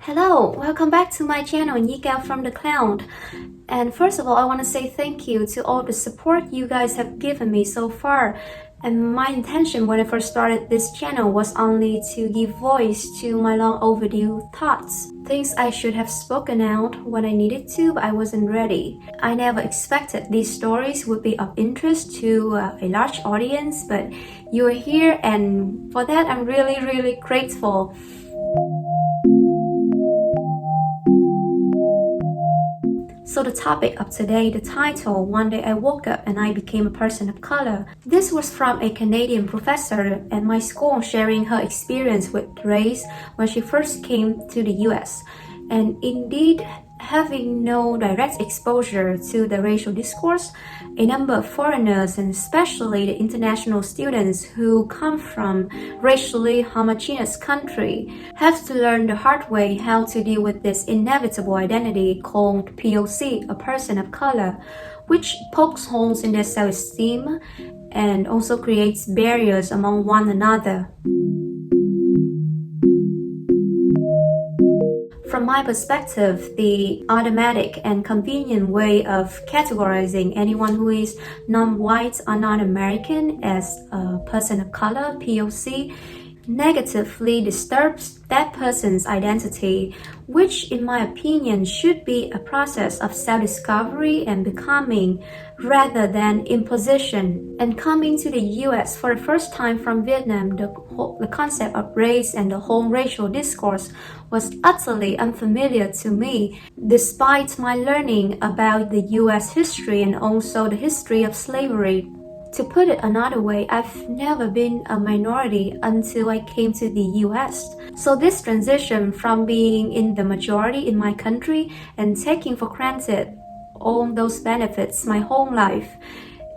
Hello, welcome back to my channel, Nika from the Cloud. And first of all, I want to say thank you to all the support you guys have given me so far. And my intention when I first started this channel was only to give voice to my long overdue thoughts. Things I should have spoken out when I needed to, but I wasn't ready. I never expected these stories would be of interest to a large audience, but you are here, and for that I'm really grateful. So the topic of today, the title, One Day I Woke Up and I Became a Person of Color. This was from a Canadian professor at my school sharing her experience with race when she first came to the US. And indeed, having no direct exposure to the racial discourse, a number of foreigners and especially the international students who come from racially homogeneous country have to learn the hard way how to deal with this inevitable identity called POC, a person of color, which pokes holes in their self-esteem and also creates barriers among one another. From my perspective, the automatic and convenient way of categorizing anyone who is non-white or non-American as a person of color, POC, negatively disturbs that person's identity, which in my opinion should be a process of self-discovery and becoming rather than imposition. And coming to the US for the first time from Vietnam, the concept of race and the whole racial discourse was utterly unfamiliar to me, despite my learning about the US history and also the history of slavery. To put it another way, I've never been a minority until I came to the US. So this transition from being in the majority in my country and taking for granted all those benefits my whole life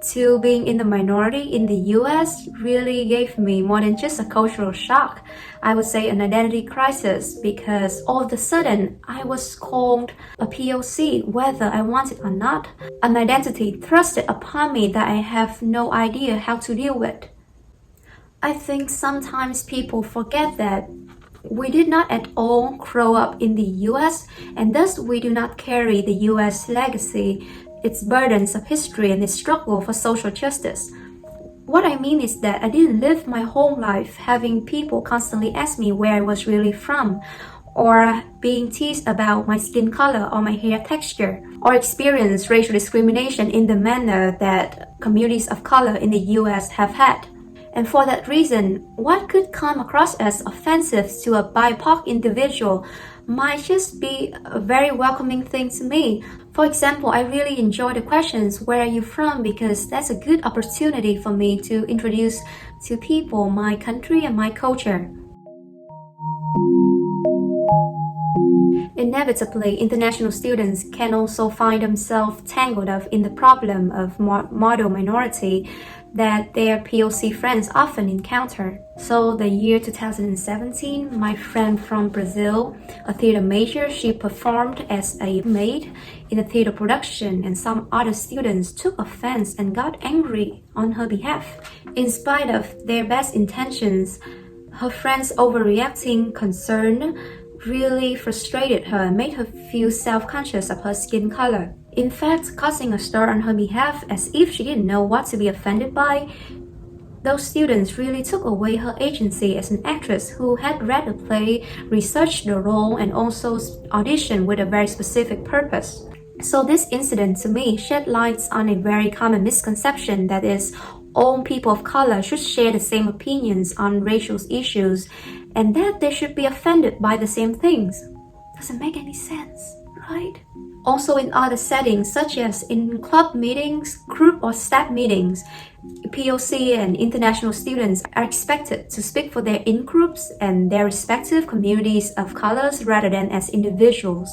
to being in the minority in the US really gave me more than just a cultural shock. I would say an identity crisis, because all of a sudden I was called a POC whether I wanted or not, an identity thrusted upon me that I have no idea how to deal with. I think sometimes people forget that we did not at all grow up in the US, and thus we do not carry the US legacy, its burdens of history and its struggle for social justice. What I mean is that I didn't live my whole life having people constantly ask me where I was really from, or being teased about my skin color or my hair texture, or experience racial discrimination in the manner that communities of color in the US have had. And for that reason, what could come across as offensive to a BIPOC individual might just be a very welcoming thing to me. For example, I really enjoy the questions, where are you from? Because that's a good opportunity for me to introduce to people my country and my culture. Inevitably, international students can also find themselves tangled up in the problem of model minority that their POC friends often encounter. So the year 2017, my friend from Brazil, a theater major, she performed as a maid in a theater production, and some other students took offense and got angry on her behalf. In spite of their best intentions, her friends' overreacting concern really frustrated her and made her feel self-conscious of her skin color. In fact, causing a stir on her behalf as if she didn't know what to be offended by. Those students really took away her agency as an actress who had read the play, researched the role, and also auditioned with a very specific purpose. So this incident to me shed light on a very common misconception, that is, all people of color should share the same opinions on racial issues and that they should be offended by the same things. Doesn't make any sense, right? Also in other settings, such as in club meetings, group or staff meetings, POC and international students are expected to speak for their in-groups and their respective communities of colors rather than as individuals.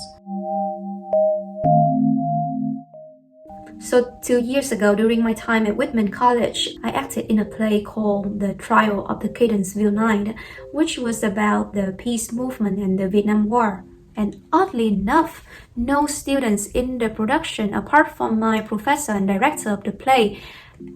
So 2 years ago, during my time at Whitman College, I acted in a play called The Trial of the Cadensville Nine, which was about the peace movement and the Vietnam War. And oddly enough, no students in the production, apart from my professor and director of the play,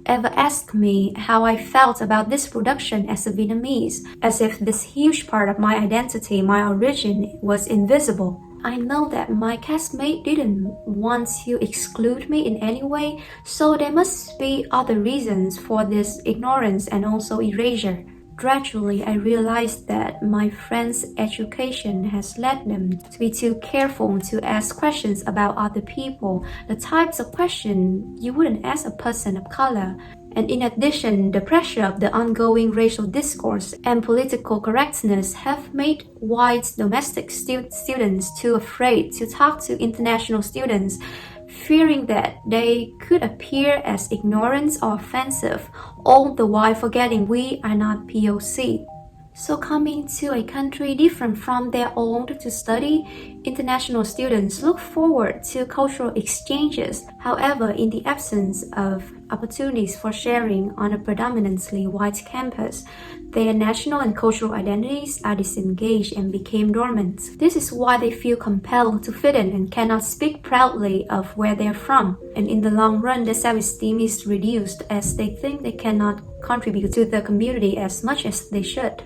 ever asked me how I felt about this production as a Vietnamese, as if this huge part of my identity, my origin, was invisible. I know that my castmate didn't want to exclude me in any way, so there must be other reasons for this ignorance and also erasure. Gradually, I realized that my friends' education has led them to be too careful to ask questions about other people, the types of questions you wouldn't ask a person of color. And in addition, the pressure of the ongoing racial discourse and political correctness have made white domestic students too afraid to talk to international students, fearing that they could appear as ignorant or offensive, all the while forgetting we are not POC. So coming to a country different from their own to study, international students look forward to cultural exchanges. However, in the absence of opportunities for sharing on a predominantly white campus, their national and cultural identities are disengaged and became dormant. This is why they feel compelled to fit in and cannot speak proudly of where they're from. And in the long run, their self-esteem is reduced as they think they cannot contribute to the community as much as they should.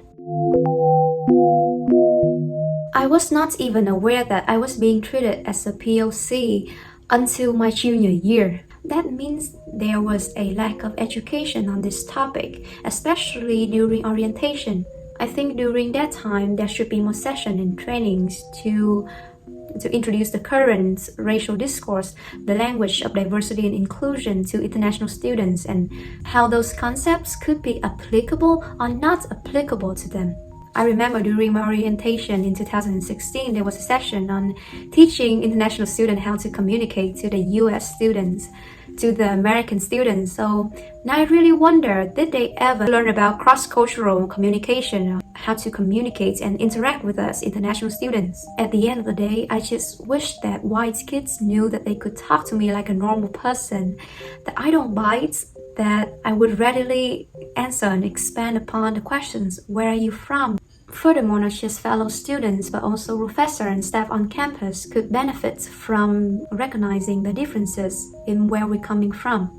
I was not even aware that I was being treated as a POC until my junior year. That means there was a lack of education on this topic, especially during orientation. I think during that time there should be more sessions and trainings to introduce the current racial discourse, the language of diversity and inclusion to international students, and how those concepts could be applicable or not applicable to them. I remember during my orientation in 2016, there was a session on teaching international students how to communicate to the US students, to the American students. So now I really wonder, did they ever learn about cross-cultural communication, how to communicate and interact with us international students? At the end of the day, I just wish that white kids knew that they could talk to me like a normal person, that I don't bite, that I would readily answer and expand upon the questions, where are you from? Furthermore, not just fellow students, but also professors and staff on campus could benefit from recognizing the differences in where we're coming from.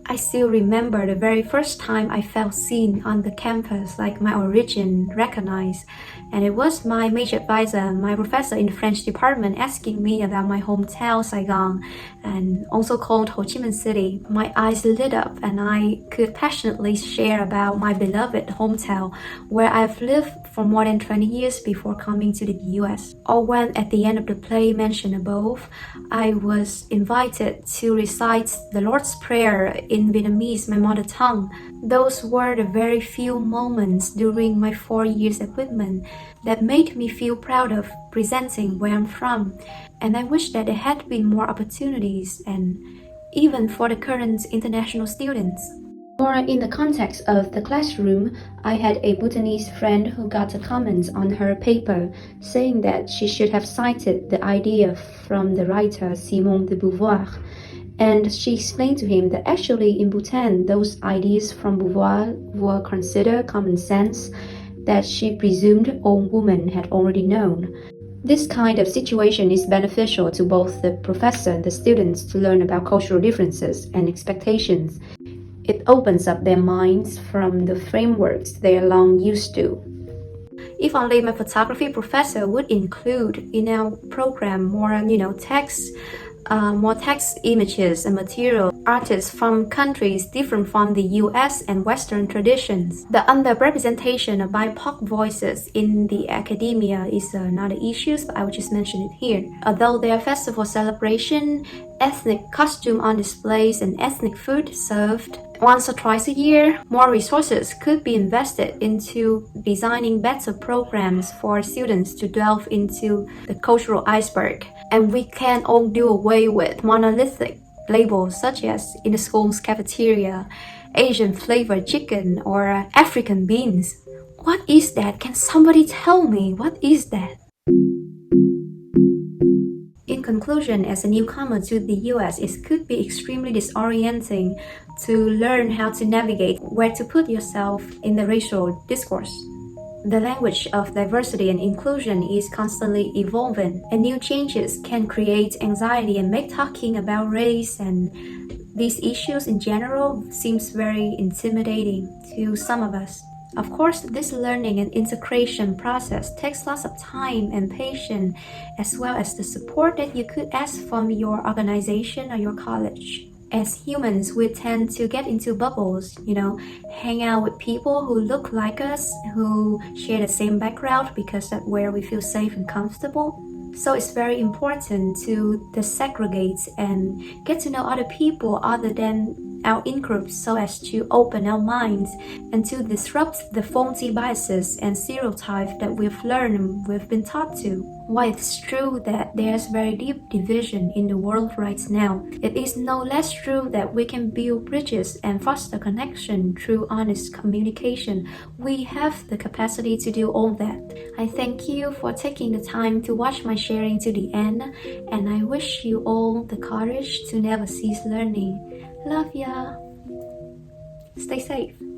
I still remember the very first time I felt seen on the campus, like my origin recognized. And it was my major advisor, my professor in the French department, asking me about my hometown, Saigon, and also called Ho Chi Minh City. My eyes lit up and I could passionately share about my beloved hometown, where I've lived for more than 20 years before coming to the US. Or when at the end of the play mentioned above, I was invited to recite the Lord's Prayer in Vietnamese, my mother tongue. Those were the very few moments during my 4 years at Whitman that made me feel proud of presenting where I'm from. And I wish that there had been more opportunities, and even for the current international students. More in the context of the classroom, I had a Bhutanese friend who got a comment on her paper saying that she should have cited the idea from the writer Simone de Beauvoir. And she explained to him that actually in Bhutan, those ideas from Beauvoir were considered common sense that she presumed old women had already known. This kind of situation is beneficial to both the professor and the students to learn about cultural differences and expectations. It opens up their minds from the frameworks they are long used to. If only my photography professor would include in our program more, more text images and material, artists from countries different from the US and Western traditions. The underrepresentation of BIPOC voices in the academia is another issue, but I will just mention it here. Although there are festival celebration, ethnic costume on displays, and ethnic food served once or twice a year, more resources could be invested into designing better programs for students to delve into the cultural iceberg. And we can all do away with monolithic labels such as in the school's cafeteria, Asian flavored chicken or African beans. What is that? Can somebody tell me what is that? In conclusion, as a newcomer to the US, it could be extremely disorienting to learn how to navigate where to put yourself in the racial discourse. The language of diversity and inclusion is constantly evolving, and new changes can create anxiety and make talking about race and these issues in general seems very intimidating to some of us. Of course, this learning and integration process takes lots of time and patience, as well as the support that you could ask from your organization or your college. As humans, we tend to get into bubbles, hang out with people who look like us, who share the same background because that's where we feel safe and comfortable. So it's very important to desegregate and get to know other people other than our in-groups so as to open our minds and to disrupt the faulty biases and stereotypes that we've learned and we've been taught to. While it's true that there's very deep division in the world right now, it is no less true that we can build bridges and foster connection through honest communication. We have the capacity to do all that. I thank you for taking the time to watch my sharing to the end, and I wish you all the courage to never cease learning. Love ya. Stay safe.